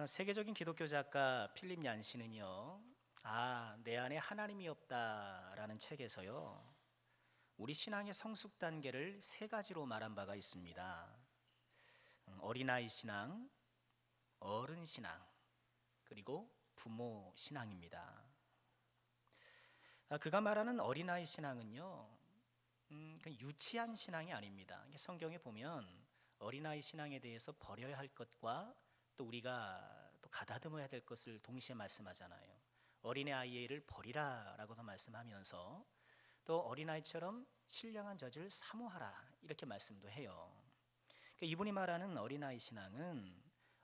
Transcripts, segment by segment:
세계적인 기독교 작가 필립 얀시는요, 내 안에 하나님이 없다라는 책에서요, 우리 신앙의 성숙 단계를 세 가지로 말한 바가 있습니다. 어린아이 신앙, 어른 신앙, 그리고 부모 신앙입니다. 그가 말하는 어린아이 신앙은요, 유치한 신앙이 아닙니다. 성경에 보면 어린아이 신앙에 대해서 버려야 할 것과 또 우리가 또 가다듬어야 될 것을 동시에 말씀하잖아요. 어린아이를 버리라라고도 말씀하면서 또 어린아이처럼 신령한 젖을 사모하라 이렇게 말씀도 해요. 이분이 말하는 어린아이 신앙은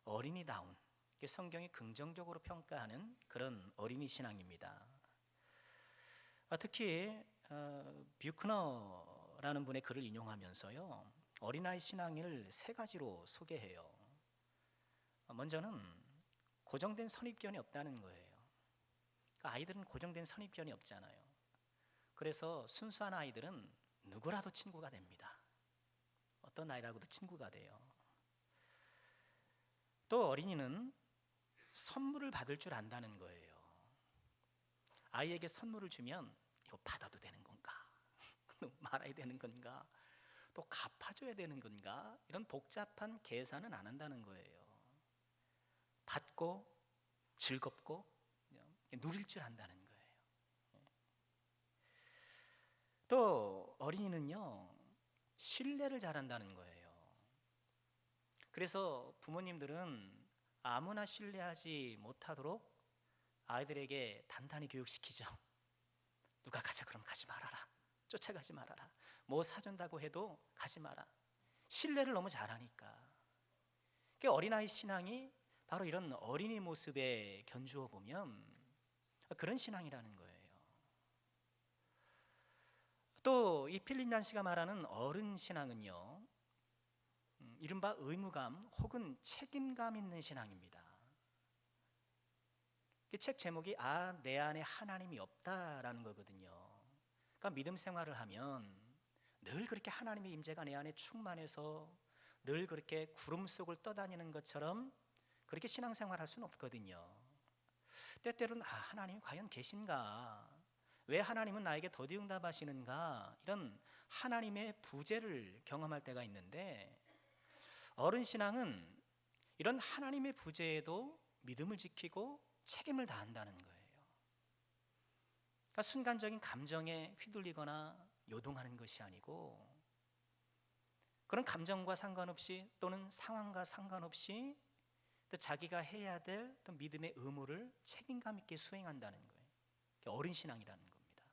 어린이다운, 성경이 긍정적으로 평가하는 그런 어린이 신앙입니다. 특히 뷰크너라는 분의 글을 인용하면서요, 어린아이 신앙을 세 가지로 소개해요. 먼저는 고정된 선입견이 없다는 거예요. 아이들은 고정된 선입견이 없잖아요. 그래서 순수한 아이들은 누구라도 친구가 됩니다. 어떤 아이라고도 친구가 돼요. 또 어린이는 선물을 받을 줄 안다는 거예요. 아이에게 선물을 주면 이거 받아도 되는 건가? 말아야 되는 건가? 또 갚아줘야 되는 건가? 이런 복잡한 계산은 안 한다는 거예요. 받고 즐겁고 누릴 줄 안다는 거예요. 또 어린이는요, 신뢰를 잘한다는 거예요. 그래서 부모님들은 아무나 신뢰하지 못하도록 아이들에게 단단히 교육시키죠. 누가 가자 그러면 가지 말아라. 쫓아가지 말아라. 뭐 사준다고 해도 가지 마라. 신뢰를 너무 잘하니까. 어린아이 신앙이 바로 이런 어린이 모습에 견주어 보면 그런 신앙이라는 거예요. 또 이 필립 얀시가 말하는 어른 신앙은요, 이른바 의무감 혹은 책임감 있는 신앙입니다. 책 제목이 내 안에 하나님이 없다라는 거거든요. 그러니까 믿음 생활을 하면 늘 그렇게 하나님의 임재가 내 안에 충만해서 늘 그렇게 구름 속을 떠다니는 것처럼 그렇게 신앙생활할 수는 없거든요. 때때로는 하나님이 과연 계신가? 왜 하나님은 나에게 더디응답하시는가? 이런 하나님의 부재를 경험할 때가 있는데, 어른 신앙은 이런 하나님의 부재에도 믿음을 지키고 책임을 다한다는 거예요. 그러니까 순간적인 감정에 휘둘리거나 요동하는 것이 아니고, 그런 감정과 상관없이 또는 상황과 상관없이 또 자기가 해야 될 또 믿음의 의무를 책임감 있게 수행한다는 거예요. 어린 신앙이라는 겁니다.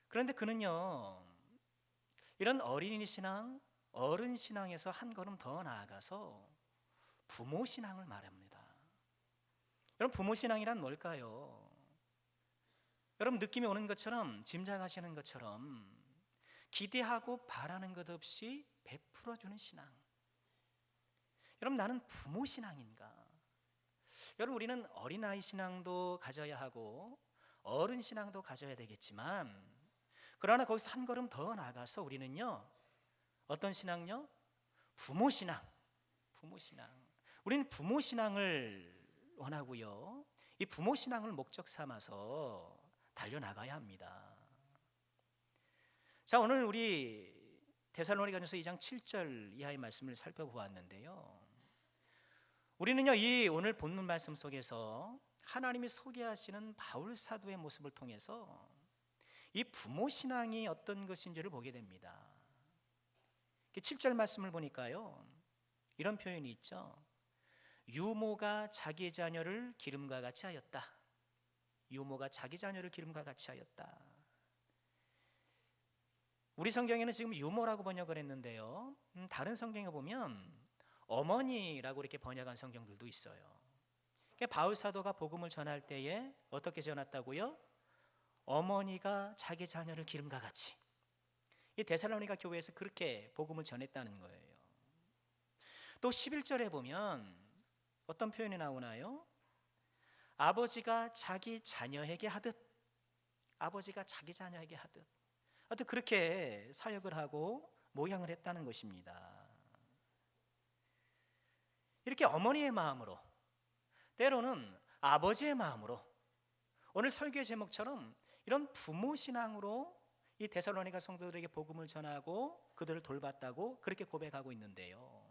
그런데 그는요, 이런 어린이 신앙, 어른 신앙에서 한 걸음 더 나아가서 부모 신앙을 말합니다. 여러분, 부모 신앙이란 뭘까요? 여러분, 느낌이 오는 것처럼, 짐작하시는 것처럼 기대하고 바라는 것 없이 베풀어주는 신앙. 여러분, 나는 부모 신앙인가? 여러분, 우리는 어린아이 신앙도 가져야 하고 어른 신앙도 가져야 되겠지만, 그러나 거기서 한 걸음 더 나아가서 우리는요, 어떤 신앙요? 부모 신앙. 부모 신앙. 우리는 부모 신앙을 원하고요, 이 부모 신앙을 목적 삼아서 달려나가야 합니다. 자, 오늘 우리 데살로니가전서 2장 7절 이하의 말씀을 살펴보았는데요, 우리는요, 이 오늘 본문 말씀 속에서 하나님이 소개하시는 바울 사도의 모습을 통해서 이 부모 신앙이 어떤 것인지를 보게 됩니다. 7절 말씀을 보니까요, 이런 표현이 있죠. 유모가 자기 자녀를 기름과 같이 하였다. 유모가 자기 자녀를 기름과 같이 하였다. 우리 성경에는 지금 유모라고 번역을 했는데요, 다른 성경에 보면 어머니라고 이렇게 번역한 성경들도 있어요. 바울 사도가 복음을 전할 때에 어떻게 전했다고요? 어머니가 자기 자녀를 기름과 같이. 이 데살로니가 교회에서 그렇게 복음을 전했다는 거예요. 또 11절에 보면 어떤 표현이 나오나요? 아버지가 자기 자녀에게 하듯. 아버지가 자기 자녀에게 하듯. 하여튼 그렇게 사역을 하고 모양을 했다는 것입니다. 이렇게 어머니의 마음으로, 때로는 아버지의 마음으로, 오늘 설교의 제목처럼 이런 부모 신앙으로 이 데살로니가 성도들에게 복음을 전하고 그들을 돌봤다고 그렇게 고백하고 있는데요.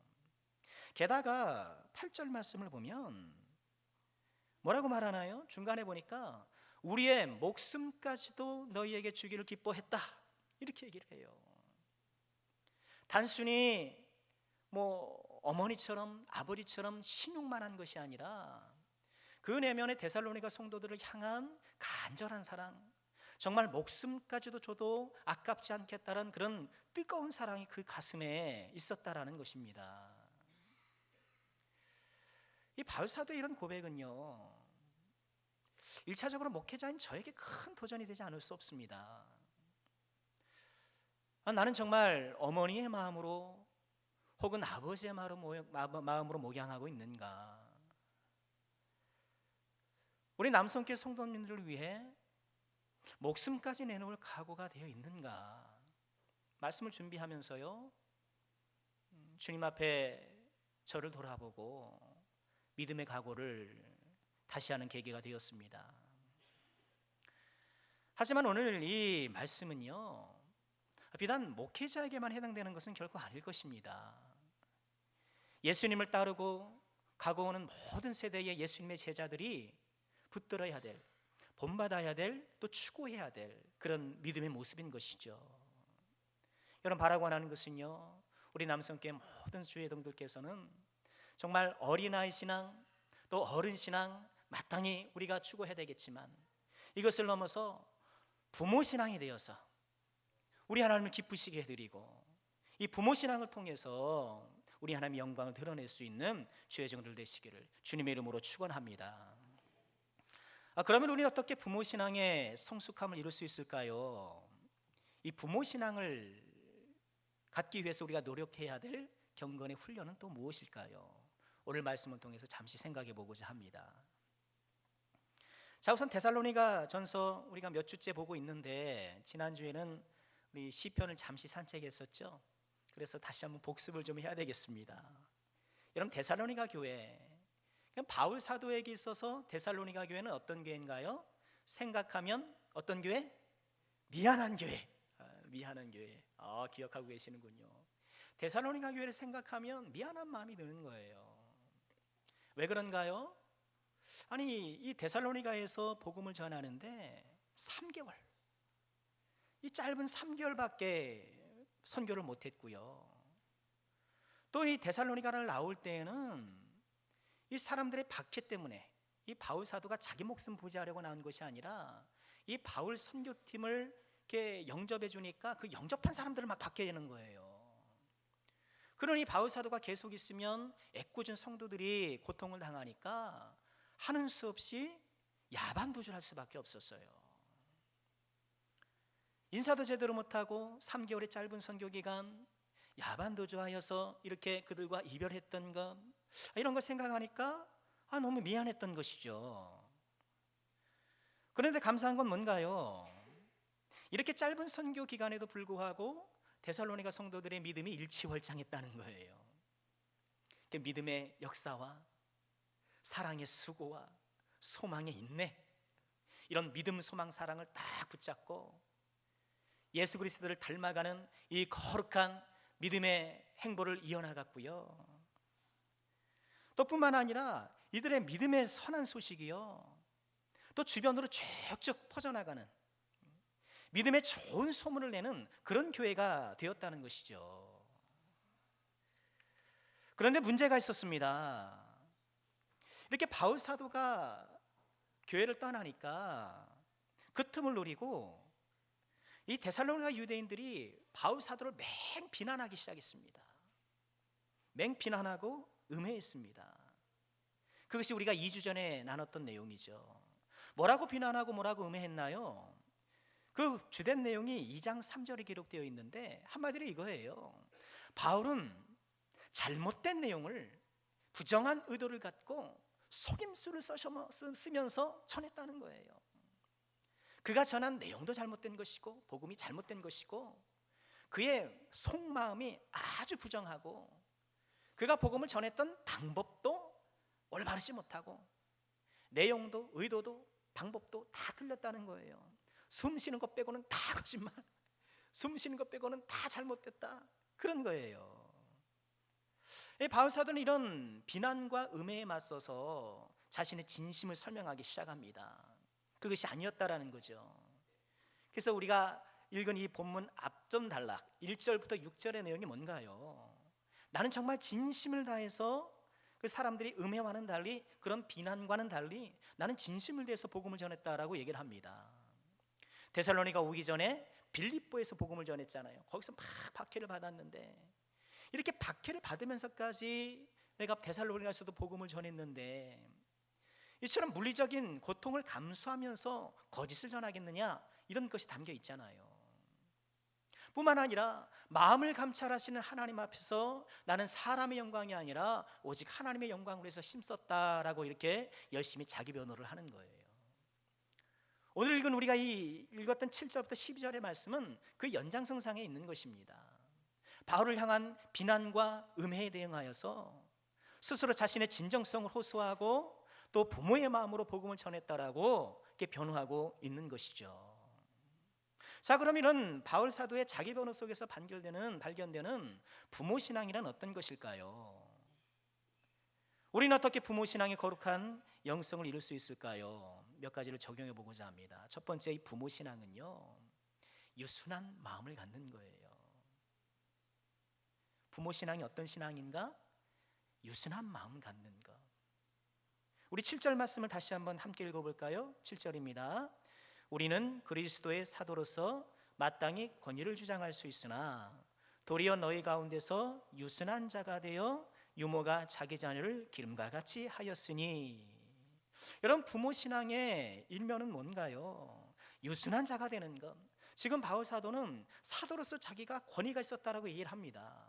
게다가 8절 말씀을 보면 뭐라고 말하나요? 중간에 보니까 우리의 목숨까지도 너희에게 주기를 기뻐했다, 이렇게 얘기를 해요. 단순히 어머니처럼 아버지처럼 신용만 한 것이 아니라 그 내면의 데살로니가 성도들을 향한 간절한 사랑, 정말 목숨까지도 줘도 아깝지 않겠다는 그런 뜨거운 사랑이 그 가슴에 있었다라는 것입니다. 이 바울 사도의 이런 고백은요, 1차적으로 목회자인 저에게 큰 도전이 되지 않을 수 없습니다. 나는 정말 어머니의 마음으로 혹은 아버지의 마음으로 목양하고 있는가? 우리 남성교회 성도님들을 위해 목숨까지 내놓을 각오가 되어 있는가? 말씀을 준비하면서요, 주님 앞에 저를 돌아보고 믿음의 각오를 다시 하는 계기가 되었습니다. 하지만 오늘 이 말씀은요, 비단 목회자에게만 해당되는 것은 결코 아닐 것입니다. 예수님을 따르고 가고오는 모든 세대의 예수님의 제자들이 붙들어야 될, 본받아야 될, 또 추구해야 될 그런 믿음의 모습인 것이죠. 여러분, 바라고 하는 것은요, 우리 남성교회 모든 주의 동들께서는 정말 어린아이 신앙, 또 어른 신앙 마땅히 우리가 추구해야 되겠지만, 이것을 넘어서 부모 신앙이 되어서 우리 하나님을 기쁘시게 해드리고, 이 부모 신앙을 통해서 우리 하나님의 영광을 드러낼 수 있는 주의 종들 되시기를 주님의 이름으로 축원합니다. 그러면 우리는 어떻게 부모 신앙의 성숙함을 이룰 수 있을까요? 이 부모 신앙을 갖기 위해서 우리가 노력해야 될 경건의 훈련은 또 무엇일까요? 오늘 말씀을 통해서 잠시 생각해 보고자 합니다. 자, 우선 데살로니가 전서 우리가 몇 주째 보고 있는데, 지난주에는 우리 시편을 잠시 산책했었죠. 그래서 다시 한번 복습을 좀 해야 되겠습니다. 여러분, 데살로니가 교회, 바울 사도에게 있어서 데살로니가 교회는 어떤 교회인가요? 생각하면 어떤 교회? 미안한 교회. 미안한 교회. 기억하고 계시는군요. 데살로니가 교회를 생각하면 미안한 마음이 드는 거예요. 왜 그런가요? 아니, 이 데살로니가에서 복음을 전하는데 3개월, 이 짧은 3개월밖에 선교를 못했고요. 또 이 데살로니가를 나올 때에는 이 사람들의 박해 때문에 이 바울 사도가 자기 목숨 부지하려고 나온 것이 아니라 이 바울 선교팀을 이렇게 영접해 주니까 그 영접한 사람들을 막 박해하는 거예요. 그러니 바울 사도가 계속 있으면 애꿎은 성도들이 고통을 당하니까 하는 수 없이 야반 도주할 수밖에 없었어요. 인사도 제대로 못하고 3개월의 짧은 선교 기간 야반 도주하여서 이렇게 그들과 이별했던 것, 이런 걸 생각하니까 너무 미안했던 것이죠. 그런데 감사한 건 뭔가요? 이렇게 짧은 선교 기간에도 불구하고 데살로니가 성도들의 믿음이 일취월장했다는 거예요. 믿음의 역사와 사랑의 수고와 소망의 인내, 이런 믿음, 소망, 사랑을 딱 붙잡고 예수 그리스도를 닮아가는 이 거룩한 믿음의 행보를 이어나갔고요. 또 뿐만 아니라 이들의 믿음의 선한 소식이요, 또 주변으로 쭉쭉 퍼져나가는 믿음의 좋은 소문을 내는 그런 교회가 되었다는 것이죠. 그런데 문제가 있었습니다. 이렇게 바울 사도가 교회를 떠나니까 그 틈을 노리고 이 데살로니가 유대인들이 바울 사도를 맹 비난하기 시작했습니다. 맹 비난하고 음해했습니다. 그것이 우리가 2주 전에 나눴던 내용이죠. 뭐라고 비난하고 뭐라고 음해했나요? 그 주된 내용이 2장 3절에 기록되어 있는데 한마디로 이거예요. 바울은 잘못된 내용을 부정한 의도를 갖고 속임수를 쓰면서 전했다는 거예요. 그가 전한 내용도 잘못된 것이고 복음이 잘못된 것이고 그의 속마음이 아주 부정하고 그가 복음을 전했던 방법도 올바르지 못하고 내용도 의도도 방법도 다 틀렸다는 거예요. 숨 쉬는 것 빼고는 다 거짓말, 숨 쉬는 것 빼고는 다 잘못됐다, 그런 거예요. 바울 사도는 이런 비난과 음해에 맞서서 자신의 진심을 설명하기 시작합니다. 그것이 아니었다라는 거죠. 그래서 우리가 읽은 이 본문 앞전 단락 1절부터 6절의 내용이 뭔가요? 나는 정말 진심을 다해서 그 사람들이 음해와는 달리, 그런 비난과는 달리 나는 진심을 다해서 복음을 전했다라고 얘기를 합니다. 데살로니가 오기 전에 빌립보에서 복음을 전했잖아요. 거기서 막 박해를 받았는데, 이렇게 박해를 받으면서까지 내가 데살로니가에서도 복음을 전했는데 이처럼 물리적인 고통을 감수하면서 거짓을 전하겠느냐, 이런 것이 담겨 있잖아요. 뿐만 아니라 마음을 감찰하시는 하나님 앞에서 나는 사람의 영광이 아니라 오직 하나님의 영광으로 해서 힘썼다라고 이렇게 열심히 자기 변호를 하는 거예요. 오늘 읽은 우리가 읽었던 7절부터 12절의 말씀은 그 연장선상에 있는 것입니다. 바울을 향한 비난과 음해에 대응하여서 스스로 자신의 진정성을 호소하고 또 부모의 마음으로 복음을 전했다라고 이렇게 변호하고 있는 것이죠. 자, 그럼 이런 바울 사도의 자기 변호 속에서 발견되는 부모 신앙이란 어떤 것일까요? 우리는 어떻게 부모 신앙의 거룩한 영성을 이룰 수 있을까요? 몇 가지를 적용해 보고자 합니다. 첫 번째, 이 부모 신앙은요, 유순한 마음을 갖는 거예요. 부모 신앙이 어떤 신앙인가? 유순한 마음 갖는 것. 우리 7절 말씀을 다시 한번 함께 읽어볼까요? 7절입니다. 우리는 그리스도의 사도로서 마땅히 권위를 주장할 수 있으나 도리어 너희 가운데서 유순한 자가 되어 유모가 자기 자녀를 기름과 같이 하였으니. 여러분, 부모 신앙의 일면은 뭔가요? 유순한 자가 되는 것. 지금 바울 사도는 사도로서 자기가 권위가 있었다라고 얘기를 합니다.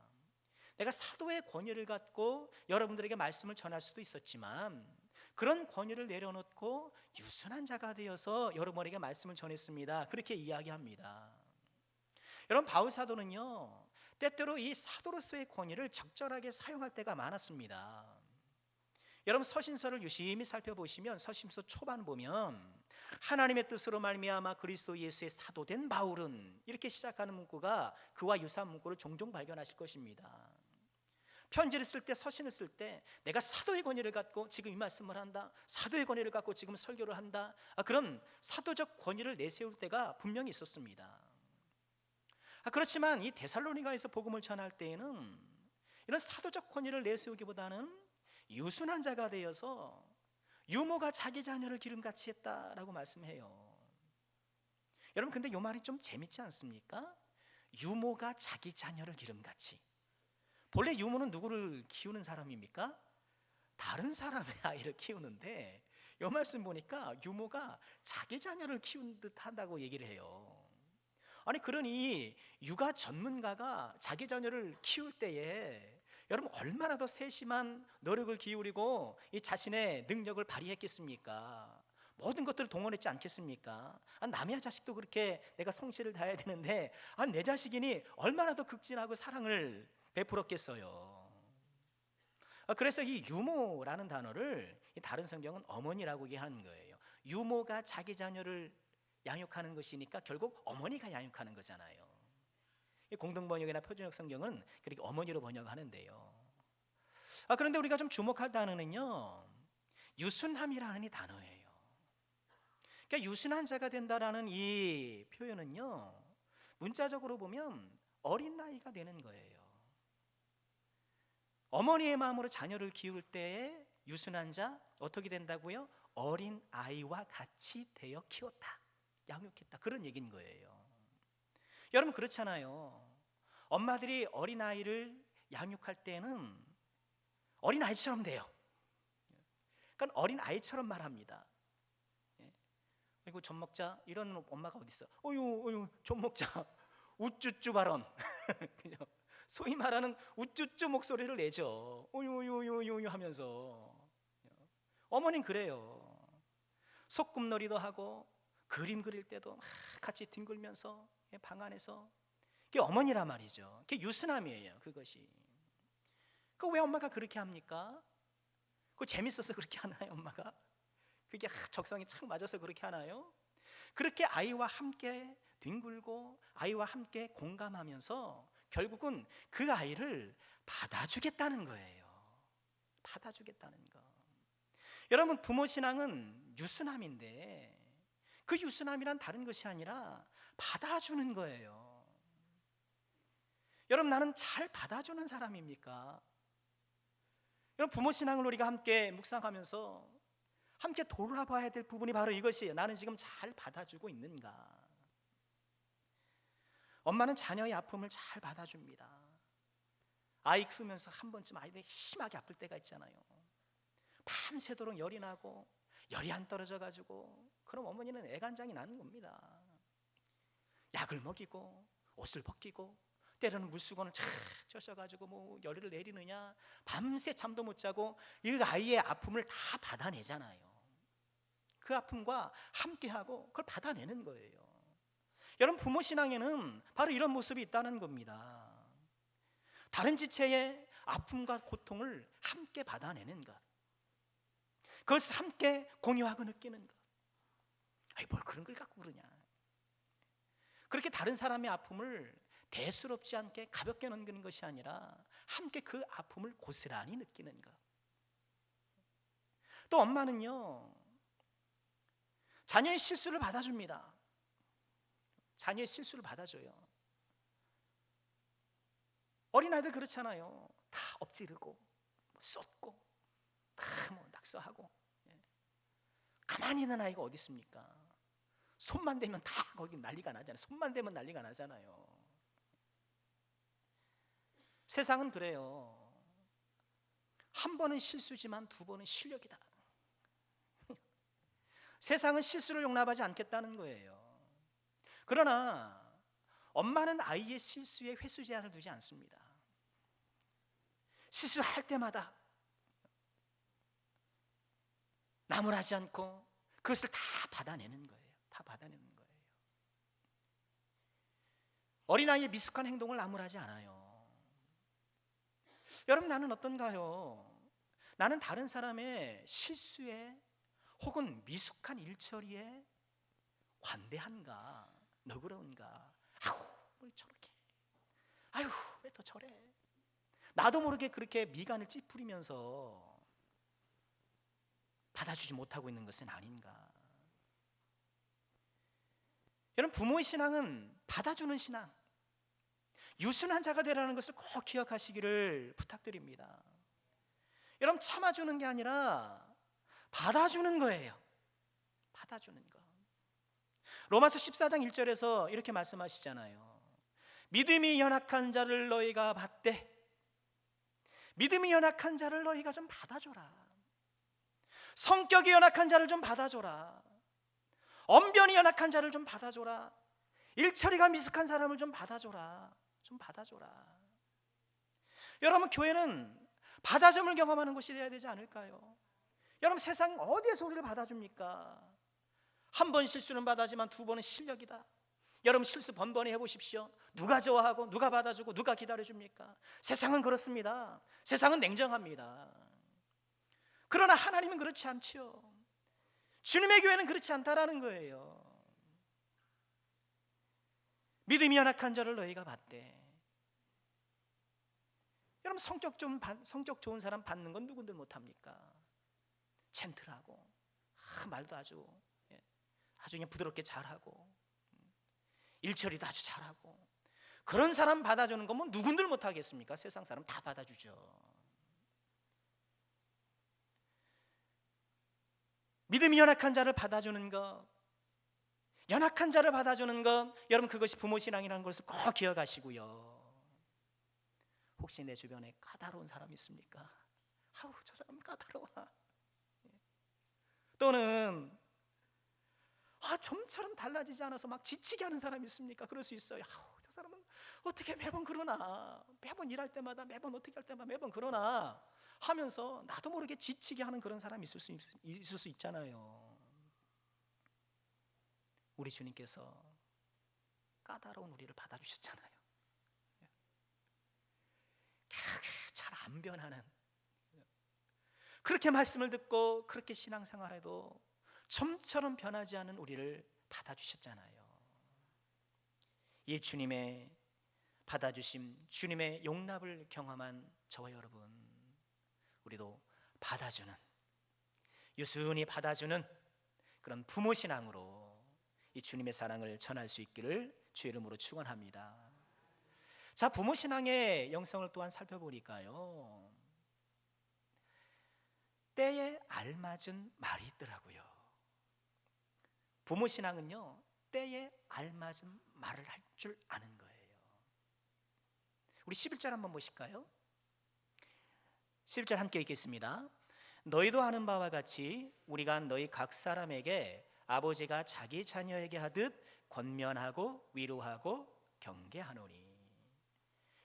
내가 사도의 권위를 갖고 여러분들에게 말씀을 전할 수도 있었지만 그런 권위를 내려놓고 유순한 자가 되어서 여러분에게 말씀을 전했습니다, 그렇게 이야기합니다. 여러분, 바울 사도는요, 때때로 이 사도로서의 권위를 적절하게 사용할 때가 많았습니다. 여러분, 서신서를 유심히 살펴보시면 서신서 초반 보면 하나님의 뜻으로 말미암아 그리스도 예수의 사도된 바울은, 이렇게 시작하는 문구가 그와 유사한 문구를 종종 발견하실 것입니다. 편지를 쓸 때, 서신을 쓸 때 내가 사도의 권위를 갖고 지금 이 말씀을 한다, 사도의 권위를 갖고 지금 설교를 한다, 그런 사도적 권위를 내세울 때가 분명히 있었습니다. 그렇지만 이 데살로니가에서 복음을 전할 때에는 이런 사도적 권위를 내세우기보다는 유순한 자가 되어서 유모가 자기 자녀를 기름같이 했다라고 말씀해요. 여러분, 근데 이 말이 좀 재밌지 않습니까? 유모가 자기 자녀를 기름같이. 본래 유모는 누구를 키우는 사람입니까? 다른 사람의 아이를 키우는데 이 말씀 보니까 유모가 자기 자녀를 키운 듯 한다고 얘기를 해요. 아니, 그러니 육아 전문가가 자기 자녀를 키울 때에 여러분 얼마나 더 세심한 노력을 기울이고 이 자신의 능력을 발휘했겠습니까? 모든 것들을 동원했지 않겠습니까? 남의 자식도 그렇게 내가 성실을 다해야 되는데 내 자식이니 얼마나 더 극진하고 사랑을 베풀었겠어요. 그래서 이 유모라는 단어를 다른 성경은 어머니라고 얘기하는 거예요. 유모가 자기 자녀를 양육하는 것이니까 결국 어머니가 양육하는 거잖아요. 공동번역이나 표준역 성경은 그렇게 어머니로 번역하는데요. 그런데 우리가 좀 주목할 단어는요, 유순함이라는 이 단어예요. 그러니까 유순한 자가 된다라는 이 표현은요, 문자적으로 보면 어린 나이가 되는 거예요. 어머니의 마음으로 자녀를 키울 때에 유순한 자 어떻게 된다고요? 어린 아이와 같이 되어 키웠다, 양육했다, 그런 얘기인 거예요. 여러분, 그렇잖아요. 엄마들이 어린 아이를 양육할 때는 어린 아이처럼 돼요. 그러니까 어린 아이처럼 말합니다. 이거 젖 먹자, 이런 엄마가 어디 있어? 어유 젖 먹자, 우쭈쭈 발언. 소위 말하는 우쭈쭈 목소리를 내죠. 어유 하면서. 어머니는 그래요. 소꿉놀이도 하고 그림 그릴 때도 같이 뒹굴면서 방 안에서. 그게 어머니란 말이죠. 그게 유순함이에요, 그것이. 그 왜 엄마가 그렇게 합니까? 그거 재밌어서 그렇게 하나요, 엄마가? 그게 적성이 착 맞아서 그렇게 하나요? 그렇게 아이와 함께 뒹굴고 아이와 함께 공감하면서 결국은 그 아이를 받아주겠다는 거예요. 받아주겠다는 거. 여러분, 부모 신앙은 유순함인데 그 유순함이란 다른 것이 아니라 받아주는 거예요. 여러분, 나는 잘 받아주는 사람입니까? 여러분, 부모 신앙을 우리가 함께 묵상하면서 함께 돌아봐야 될 부분이 바로 이것이에요. 나는 지금 잘 받아주고 있는가? 엄마는 자녀의 아픔을 잘 받아줍니다. 아이 키우면서 한 번쯤 아이들이 심하게 아플 때가 있잖아요. 밤새도록 열이 나고 열이 안 떨어져가지고, 그럼 어머니는 애간장이 나는 겁니다. 약을 먹이고 옷을 벗기고 때로는 물수건을 착 쪄셔가지고 뭐 열을 내리느냐, 밤새 잠도 못 자고 이 아이의 아픔을 다 받아내잖아요. 그 아픔과 함께하고 그걸 받아내는 거예요. 여러분, 부모 신앙에는 바로 이런 모습이 있다는 겁니다. 다른 지체의 아픔과 고통을 함께 받아내는 것, 그것을 함께 공유하고 느끼는 것. 아이, 뭘 그런 걸 갖고 그러냐. 그렇게 다른 사람의 아픔을 대수롭지 않게 가볍게 넘기는 것이 아니라 함께 그 아픔을 고스란히 느끼는 것. 또 엄마는요, 자녀의 실수를 받아줍니다. 자녀의 실수를 받아줘요. 어린아이들 그렇잖아요. 다 엎지르고 쏟고 다 낙서하고. 가만히 있는 아이가 어디 있습니까? 손만 대면 다 거기 난리가 나잖아요. 손만 대면 난리가 나잖아요. 세상은 그래요. 한 번은 실수지만 두 번은 실력이다. 세상은 실수를 용납하지 않겠다는 거예요. 그러나 엄마는 아이의 실수에 횟수 제한을 두지 않습니다. 실수할 때마다 나무라지 않고 그것을 다 받아내는 거예요. 다 받아내는 거예요. 어린아이의 미숙한 행동을 나무라지 않아요. 여러분, 나는 어떤가요? 나는 다른 사람의 실수에 혹은 미숙한 일처리에 관대한가, 너그러운가. 아우, 뭘 저렇게, 아유, 왜 또 저래. 나도 모르게 그렇게 미간을 찌푸리면서 받아주지 못하고 있는 것은 아닌가. 여러분, 부모의 신앙은 받아주는 신앙, 유순한 자가 되라는 것을 꼭 기억하시기를 부탁드립니다. 여러분, 참아주는 게 아니라 받아주는 거예요. 받아주는 거. 로마서 14장 1절에서 이렇게 말씀하시잖아요. 믿음이 연약한 자를 너희가 받되, 믿음이 연약한 자를 너희가 좀 받아줘라. 성격이 연약한 자를 좀 받아줘라. 언변이 연약한 자를 좀 받아줘라. 일처리가 미숙한 사람을 좀 받아줘라. 좀 받아줘라. 여러분, 교회는 받아줌을 경험하는 곳이 되어야 되지 않을까요? 여러분, 세상 어디에서 우리를 받아줍니까? 한 번 실수는 받아지만 두 번은 실력이다. 여러분, 실수 번번이 해보십시오. 누가 좋아하고 누가 받아주고 누가 기다려줍니까? 세상은 그렇습니다. 세상은 냉정합니다. 그러나 하나님은 그렇지 않지요. 주님의 교회는 그렇지 않다라는 거예요. 믿음이 연약한 자를 너희가 받되. 여러분, 성격 좋은 사람 받는 건 누군들 못합니까? 젠틀하고 말도 아주 그냥 부드럽게 잘하고 일처리도 아주 잘하고, 그런 사람 받아주는 건 뭐 누군들 못하겠습니까? 세상 사람 다 받아주죠. 믿음이 연약한 자를 받아주는 것, 연약한 자를 받아주는 것, 여러분, 그것이 부모 신앙이라는 것을 꼭 기억하시고요. 혹시 내 주변에 까다로운 사람 있습니까? 아우, 저 사람 까다로워. 또는 좀처럼 달라지지 않아서 막 지치게 하는 사람 있습니까? 그럴 수 있어요. 아우, 저 사람은 어떻게 매번 그러나, 매번 일할 때마다, 매번 어떻게 할 때마다 매번 그러나 하면서 나도 모르게 지치게 하는 그런 사람이 있을 수 있잖아요. 우리 주님께서 까다로운 우리를 받아주셨잖아요. 잘 안 변하는, 그렇게 말씀을 듣고 그렇게 신앙생활해도 좀처럼 변하지 않은 우리를 받아주셨잖아요. 이 주님의 받아주심, 주님의 용납을 경험한 저와 여러분, 우리도 받아주는, 유순히 받아주는 그런 부모 신앙으로 이 주님의 사랑을 전할 수 있기를 주의 이름으로 축원합니다. 자, 부모 신앙의 영성을 또한 살펴보니까요, 때에 알맞은 말이 있더라고요. 부모 신앙은요, 때에 알맞은 말을 할 줄 아는 거예요. 우리 11절 한번 보실까요? 11절 함께 읽겠습니다. 너희도 아는 바와 같이 우리가 너희 각 사람에게 아버지가 자기 자녀에게 하듯 권면하고 위로하고 경계하노니.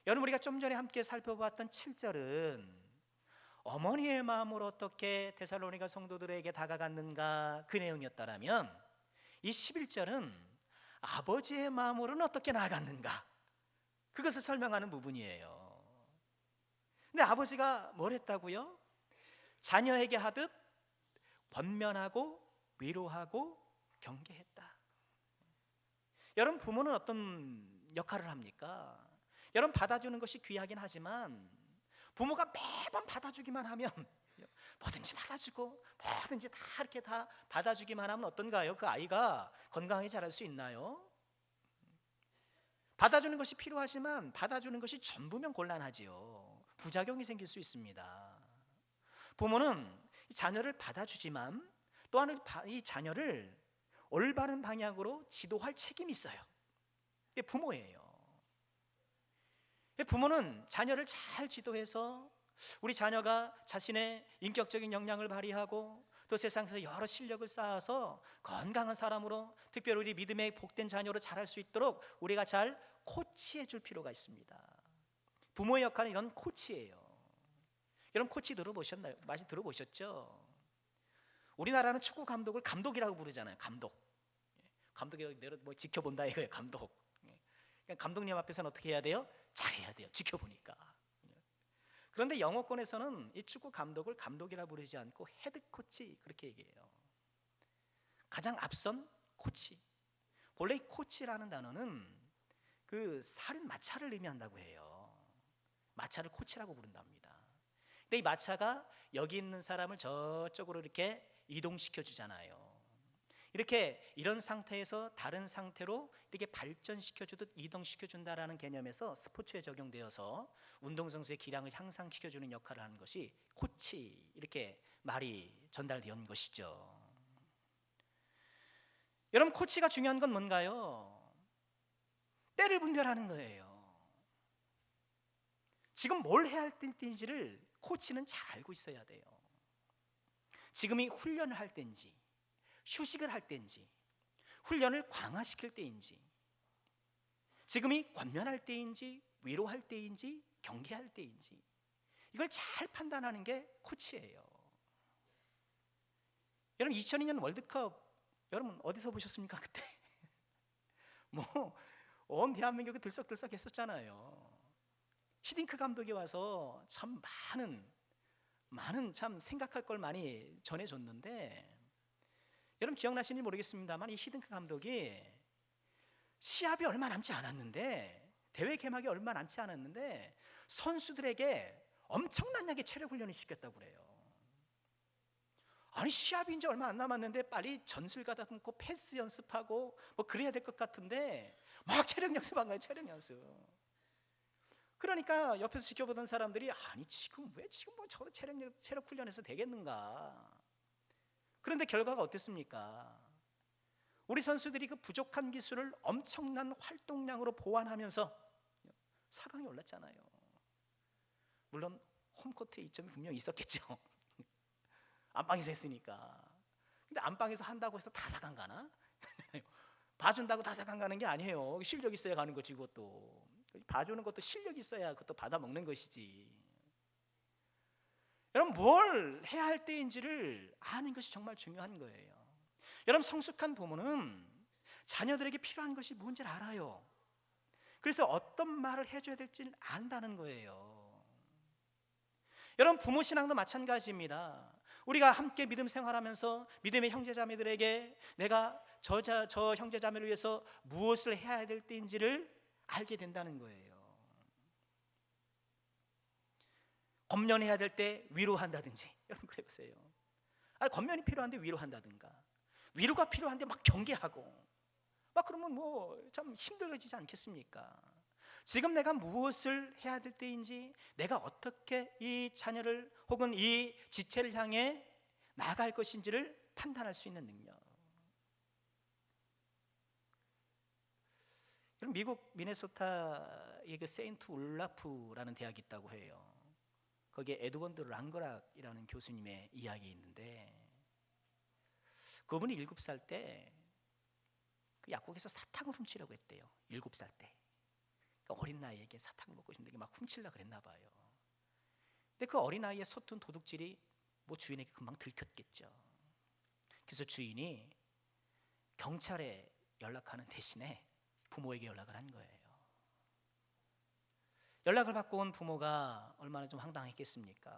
여러분, 우리가 좀 전에 함께 살펴봤던 7절은 어머니의 마음으로 어떻게 데살로니가 성도들에게 다가갔는가, 그 내용이었다면, 이 11절은 아버지의 마음으로는 어떻게 나아갔는가, 그것을 설명하는 부분이에요. 근데 아버지가 뭘 했다고요? 자녀에게 하듯 권면하고 위로하고 경계했다. 여러분, 부모는 어떤 역할을 합니까? 여러분, 받아주는 것이 귀하긴 하지만 부모가 매번 받아주기만 하면, 뭐든지 받아주고 뭐든지 다 이렇게 다 받아주기만 하면 어떤가요? 그 아이가 건강하게 자랄 수 있나요? 받아주는 것이 필요하지만 받아주는 것이 전부면 곤란하지요. 부작용이 생길 수 있습니다. 부모는 자녀를 받아주지만 또한 이 자녀를 올바른 방향으로 지도할 책임이 있어요. 이게 부모예요. 부모는 자녀를 잘 지도해서 우리 자녀가 자신의 인격적인 역량을 발휘하고 또 세상에서 여러 실력을 쌓아서 건강한 사람으로, 특별히 우리 믿음의 복된 자녀로 자랄 수 있도록 우리가 잘 코치해 줄 필요가 있습니다. 부모의 역할은 이런 코치예요. 여러분, 코치 들어보셨나요? 많이 들어보셨죠? 우리나라는 축구 감독을 감독이라고 부르잖아요. 감독이 내가 뭐 지켜본다 이거예요. 감독. 그러니까 감독님 앞에서는 어떻게 해야 돼요? 잘해야 돼요. 지켜보니까. 그런데 영어권에서는 이 축구 감독을 감독이라 부르지 않고 헤드 코치, 그렇게 얘기해요. 가장 앞선 코치. 본래 이 코치라는 단어는 그 살인 마차를 의미한다고 해요. 마차를 코치라고 부른답니다. 근데 이 마차가 여기 있는 사람을 저쪽으로 이렇게 이동시켜 주잖아요. 이렇게 이런 상태에서 다른 상태로 이렇게 발전시켜 주듯 이동시켜 준다라는 개념에서 스포츠에 적용되어서 운동선수의 기량을 향상시켜 주는 역할을 하는 것이 코치, 이렇게 말이 전달된 것이죠. 여러분, 코치가 중요한 건 뭔가요? 때를 분별하는 거예요. 지금 뭘 해야 할 때인지를 코치는 잘 알고 있어야 돼요. 지금이 훈련을 할 때인지, 휴식을 할 때인지, 훈련을 강화시킬 때인지, 지금이 권면할 때인지, 위로할 때인지, 경계할 때인지, 이걸 잘 판단하는 게 코치예요. 여러분, 2002년 월드컵 여러분 어디서 보셨습니까? 그때 뭐 온 대한민국이 들썩들썩 했었잖아요. 히딩크 감독이 와서 참 많은 참 생각할 걸 많이 전해줬는데, 여러분 기억나시는지 모르겠습니다만 이 히딩크 감독이 시합이 얼마 남지 않았는데, 대회 개막이 얼마 남지 않았는데 선수들에게 엄청난 양의 체력 훈련을 시켰다고 그래요. 아니, 시합이 이제 얼마 안 남았는데 빨리 전술 가다듬고 패스 연습하고 뭐 그래야 될 것 같은데 막 체력 연습한 거예요. 체력 연습. 그러니까 옆에서 지켜보던 사람들이, 아니 지금 뭐 저 체력 훈련해서 되겠는가. 그런데 결과가 어땠습니까? 우리 선수들이 그 부족한 기술을 엄청난 활동량으로 보완하면서 4강에 올랐잖아요. 물론 홈코트에 이점이 분명히 있었겠죠. 안방에서 했으니까. 근데 안방에서 한다고 해서 다 4강 가나? 봐준다고 다 4강 가는 게 아니에요. 실력 있어야 가는 거지. 그것도 봐주는 것도 실력 있어야 그것도 받아 먹는 것이지. 여러분, 뭘 해야 할 때인지를 아는 것이 정말 중요한 거예요. 여러분, 성숙한 부모는 자녀들에게 필요한 것이 뭔지를 알아요. 그래서 어떤 말을 해줘야 될지를 안다는 거예요. 여러분 부모 신앙도 마찬가지입니다. 우리가 함께 믿음 생활하면서 믿음의 형제자매들에게 내가 저 형제자매를 위해서 무엇을 해야 될 때인지를 알게 된다는 거예요. 권면해야 될 때 위로한다든지, 여러분 그래 보세요. 권면이 필요한데 위로한다든가, 위로가 필요한데 막 경계하고 막 그러면 뭐 참 힘들어지지 않겠습니까? 지금 내가 무엇을 해야 될 때인지, 내가 어떻게 이 자녀를 혹은 이 지체를 향해 나아갈 것인지를 판단할 수 있는 능력. 미국 미네소타의 그 세인트 울라프라는 대학이 있다고 해요. 거기에 에드먼드 랑그락이라는 교수님의 이야기 있는데, 그분이 7살 때 그 약국에서 사탕을 훔치려고 했대요. 7살 때. 그러니까 어린 나이에게 사탕을 먹고 싶은데 막 훔치려고 그랬나 봐요. 근데 그 어린 나이에 서툰 도둑질이 뭐 주인에게 금방 들켰겠죠. 그래서 주인이 경찰에 연락하는 대신에 부모에게 연락을 한 거예요. 연락을 받고 온 부모가 얼마나 좀 황당했겠습니까?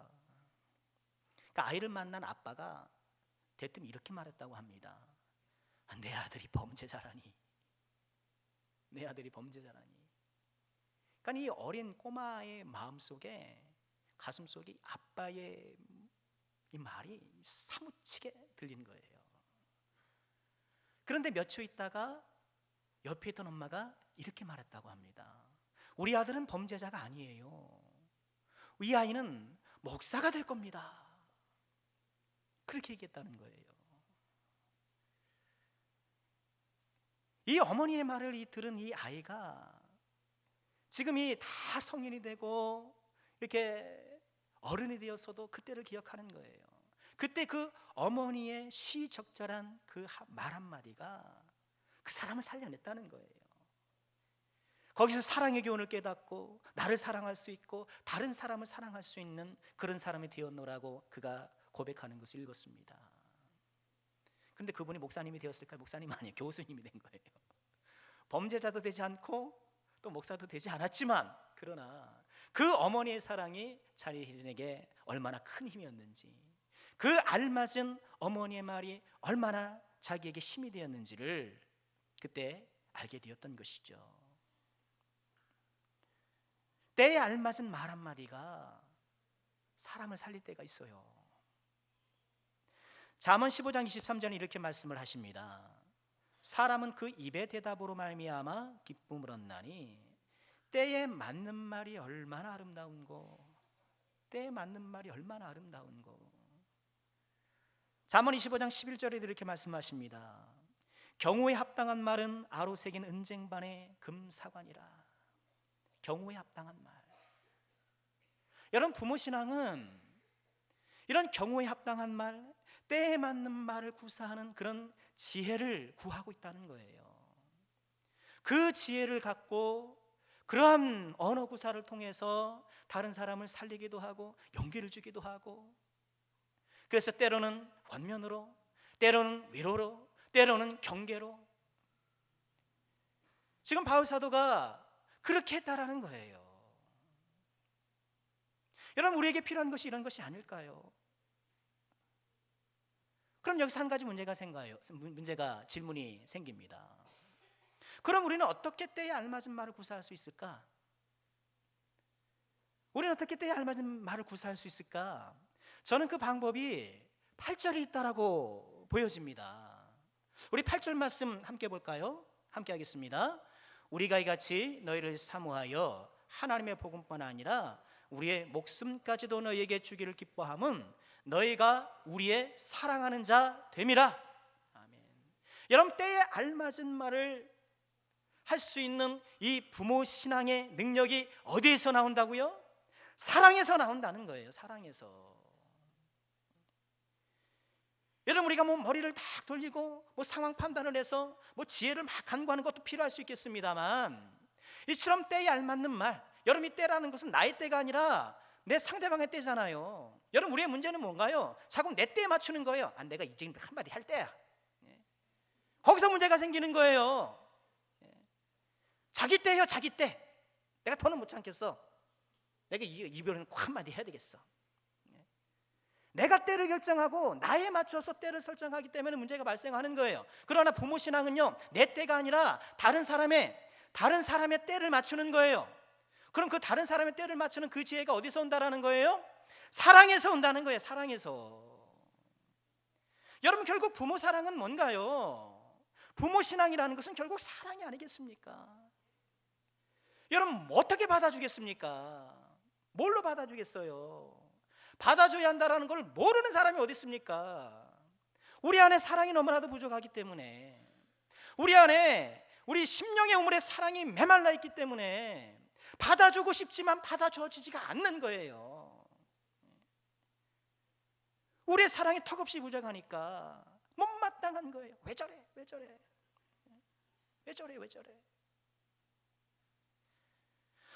그러니까 아이를 만난 아빠가 대뜸 이렇게 말했다고 합니다. 내 아들이 범죄자라니. 내 아들이 범죄자라니. 그러니까 이 어린 꼬마의 마음속에, 가슴속에 아빠의 이 말이 사무치게 들린 거예요. 그런데 몇 초 있다가 옆에 있던 엄마가 이렇게 말했다고 합니다. 우리 아들은 범죄자가 아니에요. 이 아이는 목사가 될 겁니다. 그렇게 얘기했다는 거예요. 이 어머니의 말을 들은 이 아이가 지금이 다 성인이 되고 이렇게 어른이 되었어도 그때를 기억하는 거예요. 그때 그 어머니의 시적절한 그 말 한마디가 그 사람을 살려냈다는 거예요. 거기서 사랑의 교훈을 깨닫고 나를 사랑할 수 있고 다른 사람을 사랑할 수 있는 그런 사람이 되었노라고 그가 고백하는 것을 읽었습니다. 그런데 그분이 목사님이 되었을까요? 목사님 아니에요. 교수님이 된 거예요. 범죄자도 되지 않고 또 목사도 되지 않았지만, 그러나 그 어머니의 사랑이 자리 혜진에게 얼마나 큰 힘이었는지, 그 알맞은 어머니의 말이 얼마나 자기에게 힘이 되었는지를 그때 알게 되었던 것이죠. 때에 알맞은 말 한마디가 사람을 살릴 때가 있어요. 잠언 15장 23절에 이렇게 말씀을 하십니다. 사람은 그 입의 대답으로 말미암아 기쁨을 얻나니 때에 맞는 말이 얼마나 아름다운고. 때에 맞는 말이 얼마나 아름다운고. 잠언 25장 11절에 이렇게 말씀하십니다. 경우에 합당한 말은 아로 새긴 은쟁반의 금사관이라. 경우에 합당한 말. 여러분 부모 신앙은 이런 경우에 합당한 말, 때에 맞는 말을 구사하는 그런 지혜를 구하고 있다는 거예요. 그 지혜를 갖고 그러한 언어 구사를 통해서 다른 사람을 살리기도 하고 용기를 주기도 하고, 그래서 때로는 권면으로, 때로는 위로로, 때로는 경계로. 지금 바울 사도가 그렇게 했다라는 거예요. 여러분 우리에게 필요한 것이 이런 것이 아닐까요? 그럼 여기서 한 가지 질문이 생깁니다. 그럼 우리는 어떻게 때에 알맞은 말을 구사할 수 있을까? 우리는 어떻게 때에 알맞은 말을 구사할 수 있을까? 저는 그 방법이 8절에 있다라고 보여집니다. 우리 8절 말씀 함께 볼까요? 함께 하겠습니다. 우리가 이같이 너희를 사모하여 하나님의 복음뿐 아니라 우리의 목숨까지도 너희에게 주기를 기뻐함은 너희가 우리의 사랑하는 자 됨이라. 아멘. 여러분 때에 알맞은 말을 할 수 있는 이 부모 신앙의 능력이 어디에서 나온다고요? 사랑에서 나온다는 거예요. 사랑에서. 여러분 우리가 뭐 머리를 딱 돌리고 뭐 상황 판단을 해서 뭐 지혜를 막 간구하는 것도 필요할 수 있겠습니다만, 이처럼 때에 알맞는 말, 여러분 이 때라는 것은 나의 때가 아니라 내 상대방의 때잖아요. 여러분 우리의 문제는 뭔가요? 자꾸 내 때에 맞추는 거예요. 내가 이제 한마디 할 때야. 거기서 문제가 생기는 거예요. 자기 때예요. 자기 때. 내가 더는 못 참겠어. 내가 이별은 꼭 한마디 해야 되겠어. 내가 때를 결정하고 나에 맞춰서 때를 설정하기 때문에 문제가 발생하는 거예요. 그러나 부모 신앙은요, 내 때가 아니라 다른 사람의 때를 맞추는 거예요. 그럼 그 다른 사람의 때를 맞추는 그 지혜가 어디서 온다라는 거예요? 사랑에서 온다는 거예요. 사랑에서. 여러분, 결국 부모 사랑은 뭔가요? 부모 신앙이라는 것은 결국 사랑이 아니겠습니까? 여러분, 어떻게 받아주겠습니까? 뭘로 받아주겠어요? 받아줘야 한다는 걸 모르는 사람이 어디 있습니까? 우리 안에 사랑이 너무나도 부족하기 때문에, 우리 심령의 우물에 사랑이 메말라 있기 때문에 받아주고 싶지만 받아줘지지가 않는 거예요. 우리의 사랑이 턱없이 부족하니까 못마땅한 거예요. 왜 저래?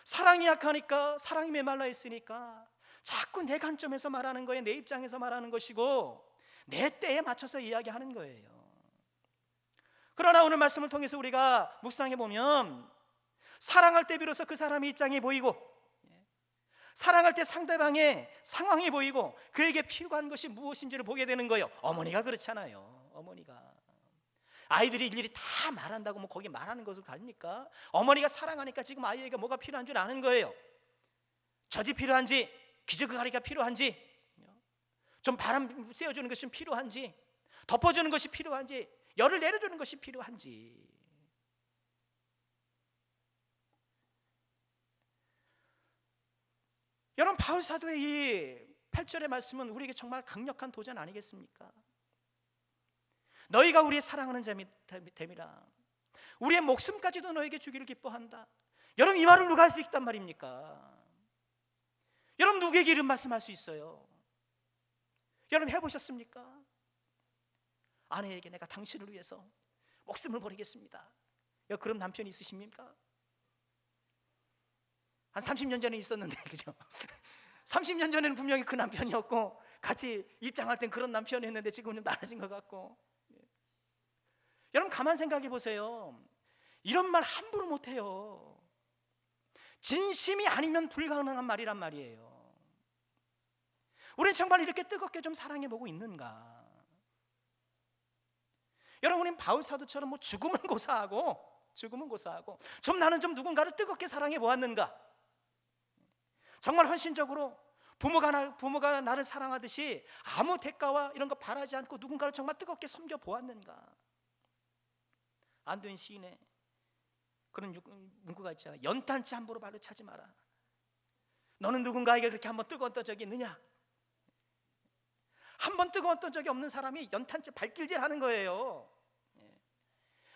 사랑이 약하니까, 사랑이 메말라 있으니까 자꾸 내 관점에서 말하는 거예요. 내 입장에서 말하는 것이고 내 때에 맞춰서 이야기하는 거예요. 그러나 오늘 말씀을 통해서 우리가 묵상해 보면, 사랑할 때 비로소 그 사람의 입장이 보이고, 사랑할 때 상대방의 상황이 보이고 그에게 필요한 것이 무엇인지를 보게 되는 거예요. 어머니가 그렇잖아요. 어머니가 아이들이 일일이 다 말한다고 뭐 거기 말하는 것을 가집니까? 어머니가 사랑하니까 지금 아이에게 뭐가 필요한 줄 아는 거예요. 젖이 필요한지, 기저귀가리가 필요한지, 좀 바람 쐬어주는 것이 필요한지, 덮어주는 것이 필요한지, 열을 내려주는 것이 필요한지. 여러분, 바울 사도의 이 8절의 말씀은 우리에게 정말 강력한 도전 아니겠습니까? 너희가 우리의 사랑하는 됨이라, 우리의 목숨까지도 너에게 주기를 기뻐한다. 여러분, 이 말을 누가 할 수 있단 말입니까? 여러분, 누구에게 이런 말씀할 수 있어요? 여러분, 해보셨습니까? 아내에게 내가 당신을 위해서 목숨을 버리겠습니다. 그런 남편이 있으십니까? 한 30년 전에 있었는데, 그죠? 30년 전에는 분명히 그 남편이었고 같이 입장할 땐 그런 남편이었는데 지금은 좀 달라진 것 같고. 여러분, 가만 생각해 보세요. 이런 말 함부로 못해요. 진심이 아니면 불가능한 말이란 말이에요. 우리는 정말 이렇게 뜨겁게 좀 사랑해보고 있는가? 여러분, 우리는 바울 사도처럼 뭐 죽음은 고사하고 좀 나는 좀 누군가를 뜨겁게 사랑해 보았는가? 정말 헌신적으로 부모가 나를 사랑하듯이 아무 대가와 이런 거 바라지 않고 누군가를 정말 뜨겁게 섬겨 보았는가? 안된 시인의 그런 문구가 있잖아요. 연탄치 함부로 발로 차지 마라. 너는 누군가에게 그렇게 한번 뜨거웠던 적이 있느냐? 한번 뜨거웠던 적이 없는 사람이 연탄치 발길질 하는 거예요.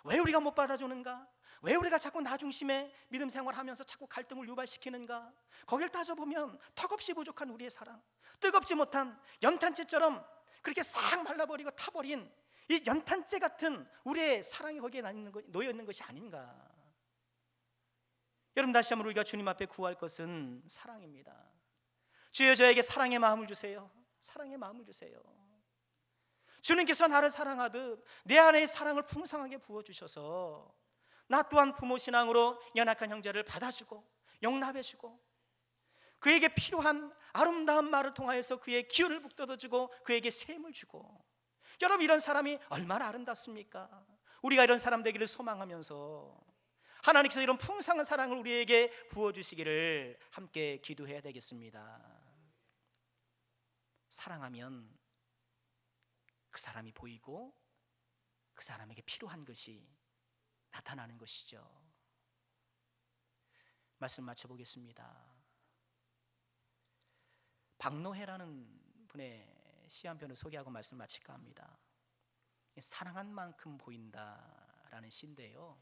왜 우리가 못 받아주는가? 왜 우리가 자꾸 나 중심의 믿음 생활하면서 자꾸 갈등을 유발시키는가? 거길 따져보면 턱없이 부족한 우리의 사랑, 뜨겁지 못한 연탄재처럼 그렇게 싹 말라버리고 타버린 이 연탄재 같은 우리의 사랑이 거기에 놓여 있는 것이 아닌가? 여러분, 다시 한번 우리가 주님 앞에 구할 것은 사랑입니다. 주여, 저에게 사랑의 마음을 주세요. 사랑의 마음을 주세요. 주님께서 나를 사랑하듯 내 안에 사랑을 풍성하게 부어주셔서 나 또한 부모 신앙으로 연약한 형제를 받아주고 용납해주고 그에게 필요한 아름다운 말을 통하여서 그의 기운을 북돋아주고 그에게 셈을 주고. 여러분, 이런 사람이 얼마나 아름답습니까? 우리가 이런 사람 되기를 소망하면서 하나님께서 이런 풍성한 사랑을 우리에게 부어주시기를 함께 기도해야 되겠습니다. 사랑하면 그 사람이 보이고 그 사람에게 필요한 것이 나타나는 것이죠. 말씀 마쳐보겠습니다. 박노해라는 분의 시 한 편을 소개하고 말씀 마칠까 합니다. 사랑한 만큼 보인다라는 시인데요,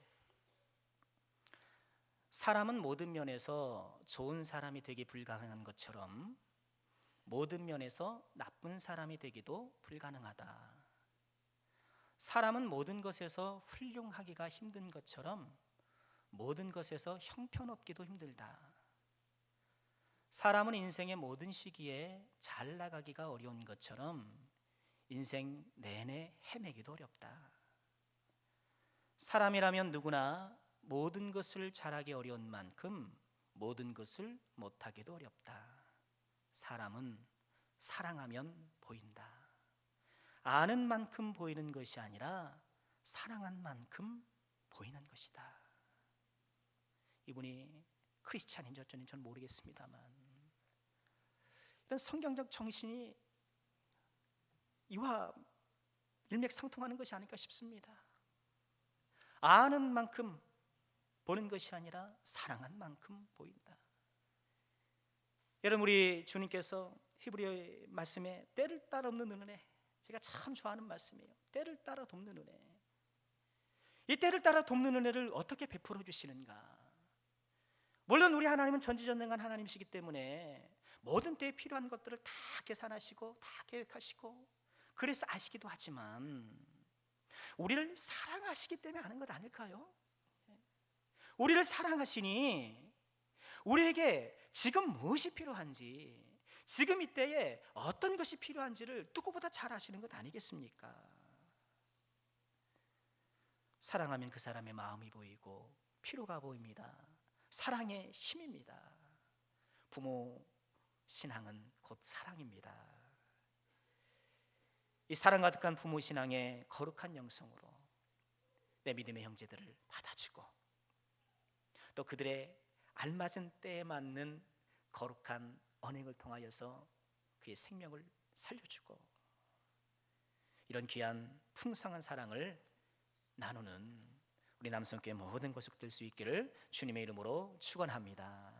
사람은 모든 면에서 좋은 사람이 되기 불가능한 것처럼 모든 면에서 나쁜 사람이 되기도 불가능하다. 사람은 모든 것에서 훌륭하기가 힘든 것처럼 모든 것에서 형편없기도 힘들다. 사람은 인생의 모든 시기에 잘 나가기가 어려운 것처럼 인생 내내 헤매기도 어렵다. 사람이라면 누구나 모든 것을 잘하기 어려운 만큼 모든 것을 못하기도 어렵다. 사람은 사랑하면 보인다. 아는 만큼 보이는 것이 아니라 사랑한 만큼 보이는 것이다. 이분이 크리스찬인지 어쩐지 저는 모르겠습니다만 이런 성경적 정신이 이와 일맥상통하는 것이 아닐까 싶습니다. 아는 만큼 보는 것이 아니라 사랑한 만큼 보인다. 여러분, 우리 주님께서 히브리어의 말씀에 때를 따라 돕는 은혜, 제가 참 좋아하는 말씀이에요. 때를 따라 돕는 은혜. 이 때를 따라 돕는 은혜를 어떻게 베풀어 주시는가? 물론 우리 하나님은 전지전능한 하나님이시기 때문에 모든 때에 필요한 것들을 다 계산하시고 다 계획하시고 그래서 아시기도 하지만 우리를 사랑하시기 때문에 아는 것 아닐까요? 우리를 사랑하시니 우리에게 지금 무엇이 필요한지, 지금 이때에 어떤 것이 필요한지를 누구보다 잘 아시는 것 아니겠습니까? 사랑하면 그 사람의 마음이 보이고 필요가 보입니다. 사랑의 힘입니다. 부모 신앙은 곧 사랑입니다. 이 사랑 가득한 부모 신앙의 거룩한 영성으로 내 믿음의 형제들을 받아주고 또 그들의 알맞은 때에 맞는 거룩한 언행을 통하여서 그의 생명을 살려주고 이런 귀한 풍성한 사랑을 나누는 우리 남성교회 모든 고속될 수 있기를 주님의 이름으로 축원합니다.